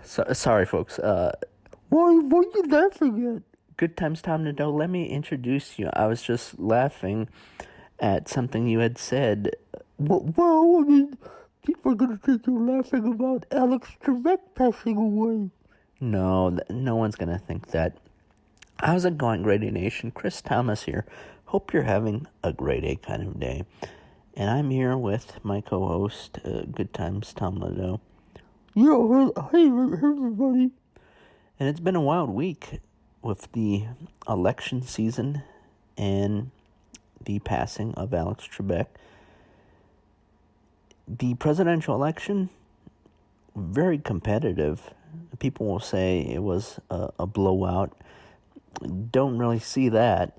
Sorry, folks. What are you laughing at? Good times, Tom Nadeau. Let me introduce you. I was just laughing at something you had said. Well, I mean, people are gonna think you're laughing about Alex Trebek passing away. No, no one's gonna think that. How's it going, Grady Nation? Chris Thomas here. Hope you're having a grade A kind of day. And I'm here with my co-host, Good Times, Tom Nadeau. Yeah, hey, everybody. And it's been a wild week with the election season and the passing of Alex Trebek. The presidential election, very competitive. People will say it was a blowout. Don't really see that.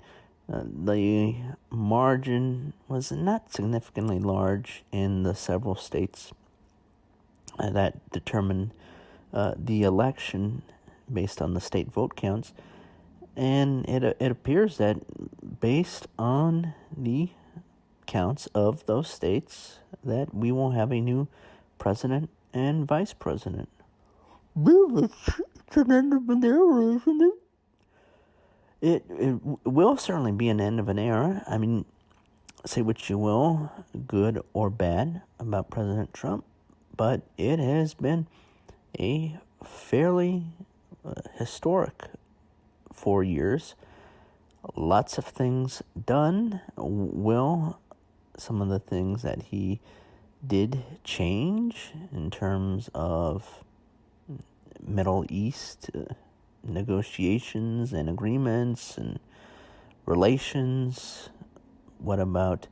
The margin was not significantly large in the several states that determined the election based on the state vote counts. And it appears that based on the counts of those states that we will have a new president and vice president. Well, it's an end of an era, isn't it? It will certainly be an end of an era. I mean, say what you will, good or bad, about President Trump, but it has been a fairly historic 4 years. Lots of things done. Will some of the things that he did change in terms of Middle East negotiations and agreements and relations? What about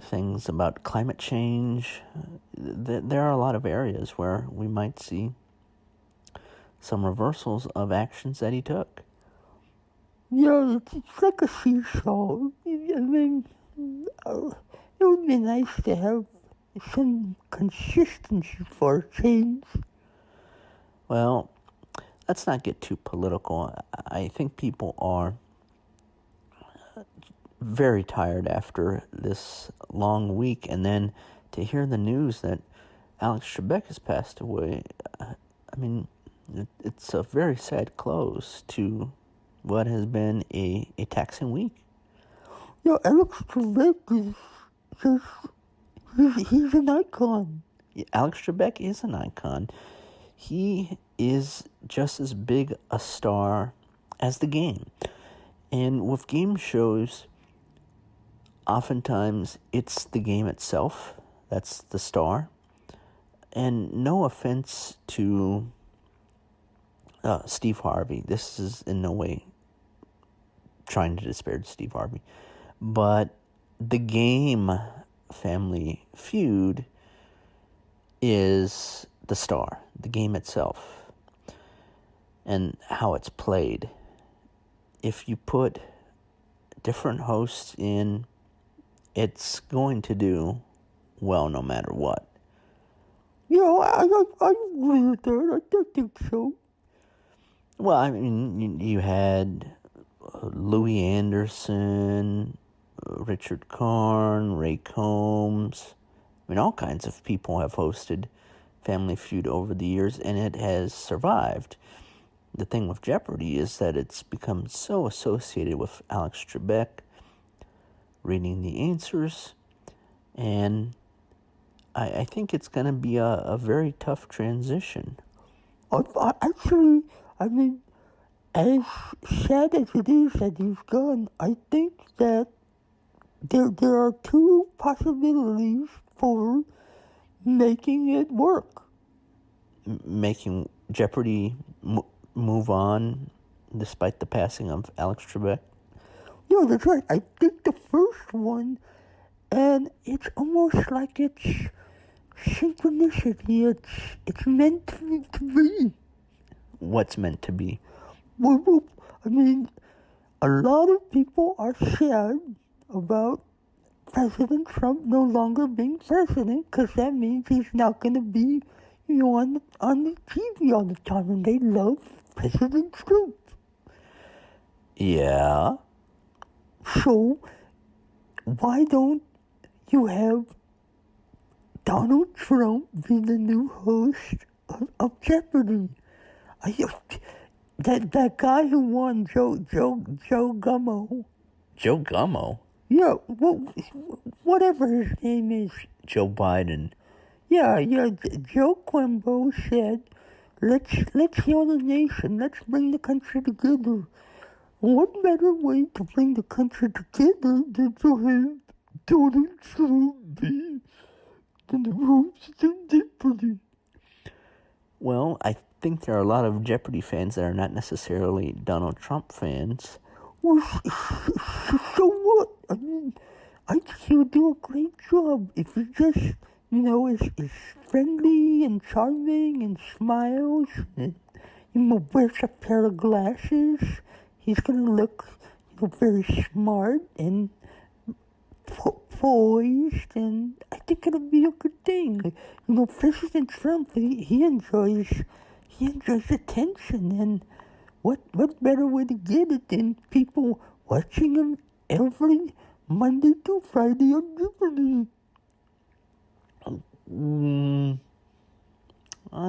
things about climate change? There are a lot of areas where we might see some reversals of actions that he took. Yeah, it's like a seesaw. I mean, it would be nice to have some consistency for a change. Well, let's not get too political. I think people are very tired after this long week, and then to hear the news that Alex Trebek has passed away, I mean, it's a very sad close to what has been a taxing week. Yeah, Alex Trebek he's an icon. Alex Trebek is an icon. He is just as big a star as the game. And with game shows, oftentimes it's the game itself that's the star. And no offense to Steve Harvey. This is in no way trying to disparage Steve Harvey. But the game Family Feud is the star, the game itself, and how it's played. If you put different hosts in, it's going to do well no matter what. Yeah, I agree with that. I think so. Well, I mean, you had Louis Anderson, Richard Karn, Ray Combs. I mean, all kinds of people have hosted Family Feud over the years, and it has survived. The thing with Jeopardy is that it's become so associated with Alex Trebek reading the answers, and I think it's going to be a very tough transition. Actually, I mean, as sad as it is that he's gone, I think that there are two possibilities for making it work. Making Jeopardy move on despite the passing of Alex Trebek? Yeah, that's right. I think the first one, and it's almost like it's synchronicity. It's meant to be. What's meant to be? Well, I mean, a lot of people are sad about President Trump no longer being president, because that means he's not going to be, on the TV all the time, and they love President Trump. Yeah. So, why don't you have Donald Trump be the new host of Jeopardy. I, that guy who won, Joe Gummo. Joe Gummo? Yeah, whatever his name is. Joe Biden. Yeah, Joe Quimbo said, let's heal the nation, let's bring the country together. What better way to bring the country together than to have Donald Trump be in the host of Jeopardy? Well, I think there are a lot of Jeopardy fans that are not necessarily Donald Trump fans. Well, so what? I mean, I think he would do a great job if he just, is friendly and charming and smiles and, wears a pair of glasses. He's going to look, very smart and poised, and I think it'll be a good thing. President Trump, he enjoys attention, and what better way to get it than people watching him every Monday to Friday on Jeopardy? I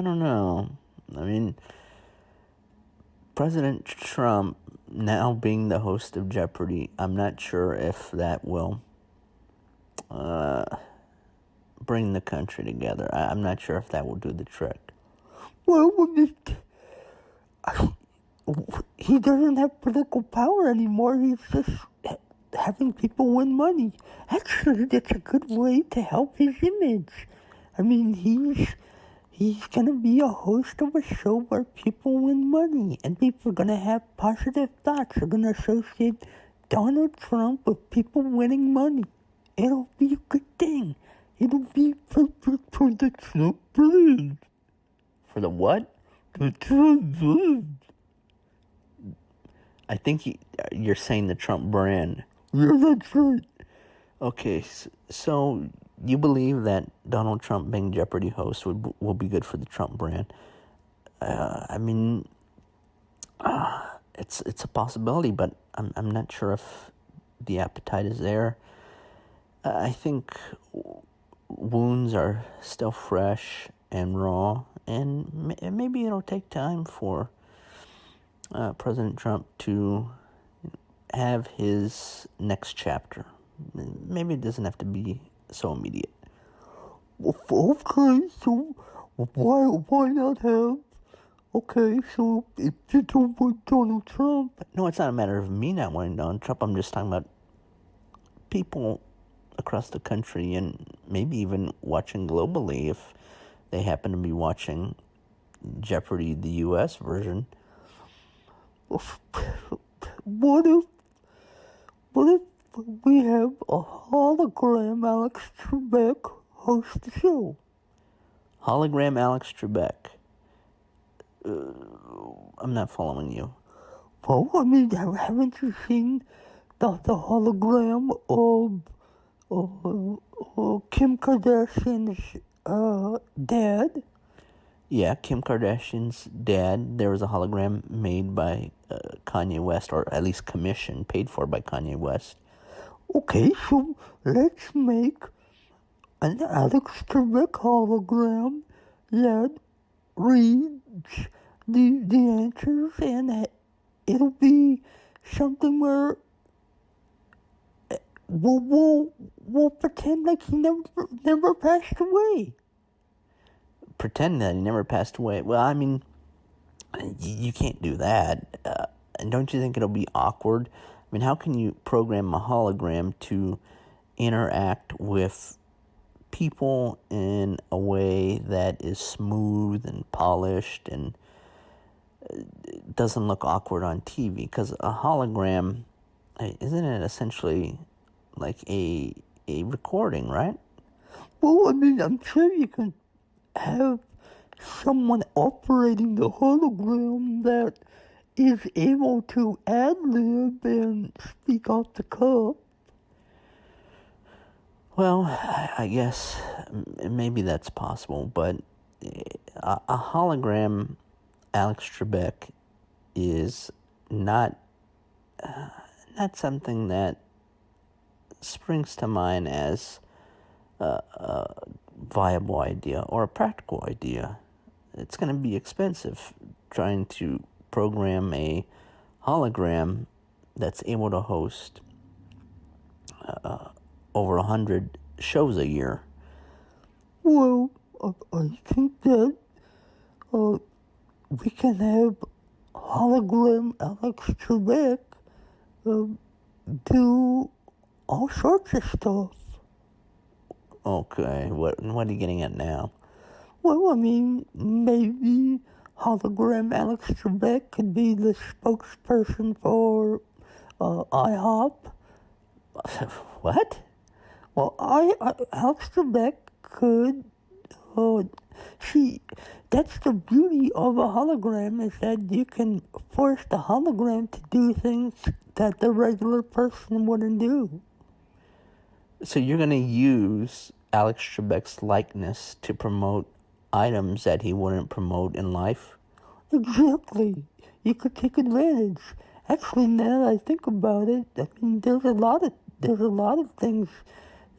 don't know. I mean, President Trump now being the host of Jeopardy, I'm not sure if that will bring the country together. I'm not sure if that will do the trick. Well, he doesn't have political power anymore. He's just having people win money. Actually, that's a good way to help his image. I mean, he's going to be a host of a show where people win money, and people are going to have positive thoughts. They're going to associate Donald Trump with people winning money. It'll be a good thing. It'll be perfect for the Trump brand. For the what? The Trump brand. I think you're saying the Trump brand. Yeah, that's right. Okay, so you believe that Donald Trump being Jeopardy host will be good for the Trump brand? I mean, it's a possibility, but I'm not sure if the appetite is there. I think wounds are still fresh and raw, and maybe it'll take time for President Trump to have his next chapter. Maybe it doesn't have to be so immediate. Okay, so why not have? Okay, so if you don't want Donald Trump, No, it's not a matter of me not wanting Donald Trump. I'm just talking about people across the country and maybe even watching globally if they happen to be watching Jeopardy, the U.S. version. what if we have a hologram Alex Trebek host the show? Hologram Alex Trebek. I'm not following you. Well, I mean, haven't you seen the hologram of Kim Kardashian's dad? Yeah, Kim Kardashian's dad. There was a hologram made by Kanye West, or at least commissioned, paid for by Kanye West. Okay, so let's make an Alex Trebek hologram that reads the answers, and it'll be something where we'll pretend like he never passed away. Pretend that he never passed away. Well, I mean, you can't do that. And don't you think it'll be awkward? I mean, how can you program a hologram to interact with people in a way that is smooth and polished and doesn't look awkward on TV? Because a hologram, isn't it essentially like a recording, right? Well, I mean, I'm sure you can have someone operating the hologram that is able to ad-lib and speak off the cuff. Well, I guess maybe that's possible, but a hologram Alex Trebek is not something that springs to mind as a viable idea or a practical idea. it's going to be expensive trying to program a hologram that's able to host over 100 shows a year. Well, I think that we can have hologram Alex Trebek do all sorts of stuff. Okay, what are you getting at now? Well, I mean, maybe hologram Alex Trebek could be the spokesperson for IHOP. What? Well, Alex Trebek could. That's the beauty of a hologram, is that you can force the hologram to do things that the regular person wouldn't do. So you're going to use Alex Trebek's likeness to promote items that he wouldn't promote in life? Exactly. You could take advantage. Actually, now that I think about it, I mean, there's a lot of things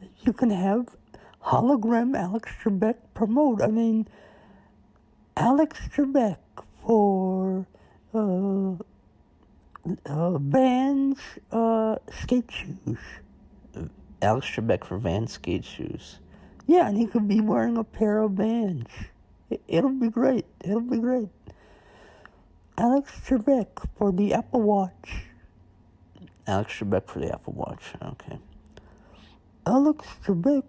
that you can have hologram Alex Trebek promote. I mean, Alex Trebek for Vans skate shoes. Alex Trebek for Vans skate shoes. Yeah, and he could be wearing a pair of Vans. It'll be great. It'll be great. Alex Trebek for the Apple Watch. Alex Trebek for the Apple Watch. Okay. Alex Trebek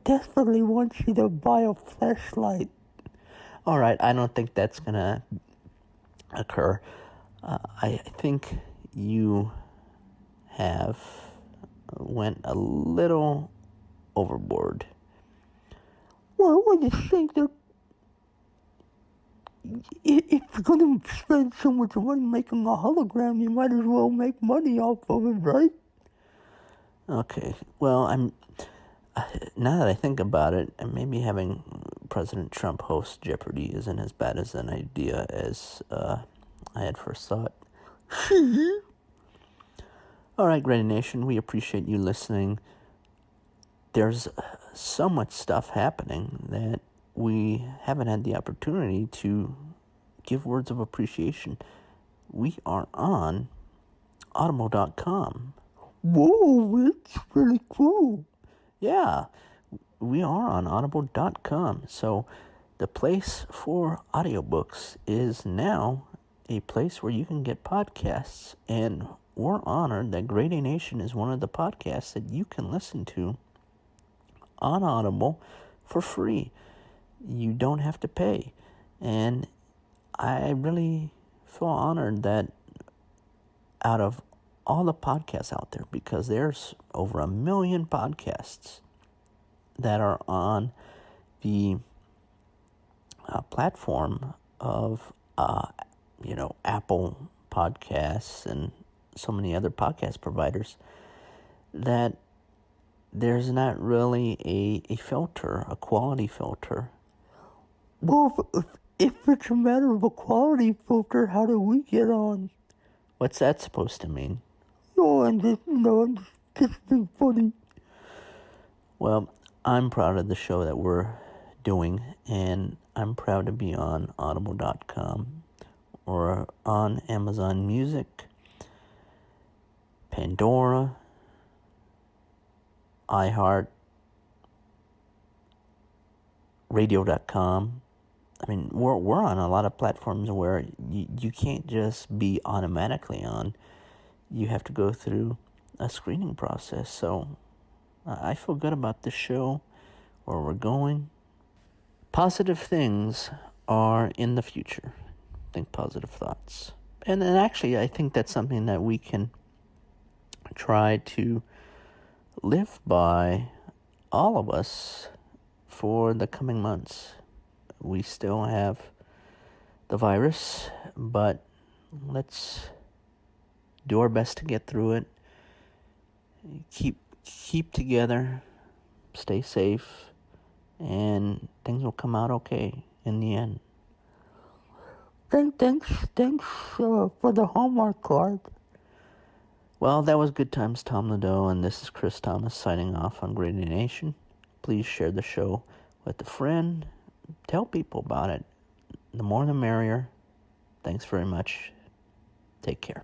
desperately wants you to buy a flashlight. All right, I don't think that's going to occur. I think you have went a little overboard. Well, I just think that if you're going to spend so much money making a hologram, you might as well make money off of it, right? Okay, well, now that I think about it, maybe having President Trump host Jeopardy isn't as bad as an idea as I had first thought. All right, Grady Nation, we appreciate you listening. There's so much stuff happening that we haven't had the opportunity to give words of appreciation. We are on Audible.com. Whoa, it's pretty cool. Yeah, we are on Audible.com. So the place for audiobooks is now a place where you can get podcasts. And we're honored that Grady Nation is one of the podcasts that you can listen to on Audible for free. You don't have to pay. And I really feel honored that out of all the podcasts out there, because there's over 1 million podcasts that are on the platform of Apple Podcasts and so many other podcast providers, that there's not really a filter, a quality filter. Well, if it's a matter of a quality filter, how do we get on? What's that supposed to mean? Oh, I'm just being funny. Well, I'm proud of the show that we're doing, and I'm proud to be on Audible.com or on Amazon Music, Pandora, iHeart, Radio.com. I mean, we're on a lot of platforms where you can't just be automatically on. You have to go through a screening process. So I feel good about the show, where we're going. Positive things are in the future. Think positive thoughts. And actually, I think that's something that we can try to live by, all of us, for the coming months. We still have the virus, but let's do our best to get through it. Keep together, stay safe, and things will come out okay in the end. Thanks for the Hallmark card. Well, that was Good Times Tom Nadeau, and this is Chris Thomas signing off on Grady Nation. Please share the show with a friend. Tell people about it. The more the merrier. Thanks very much. Take care.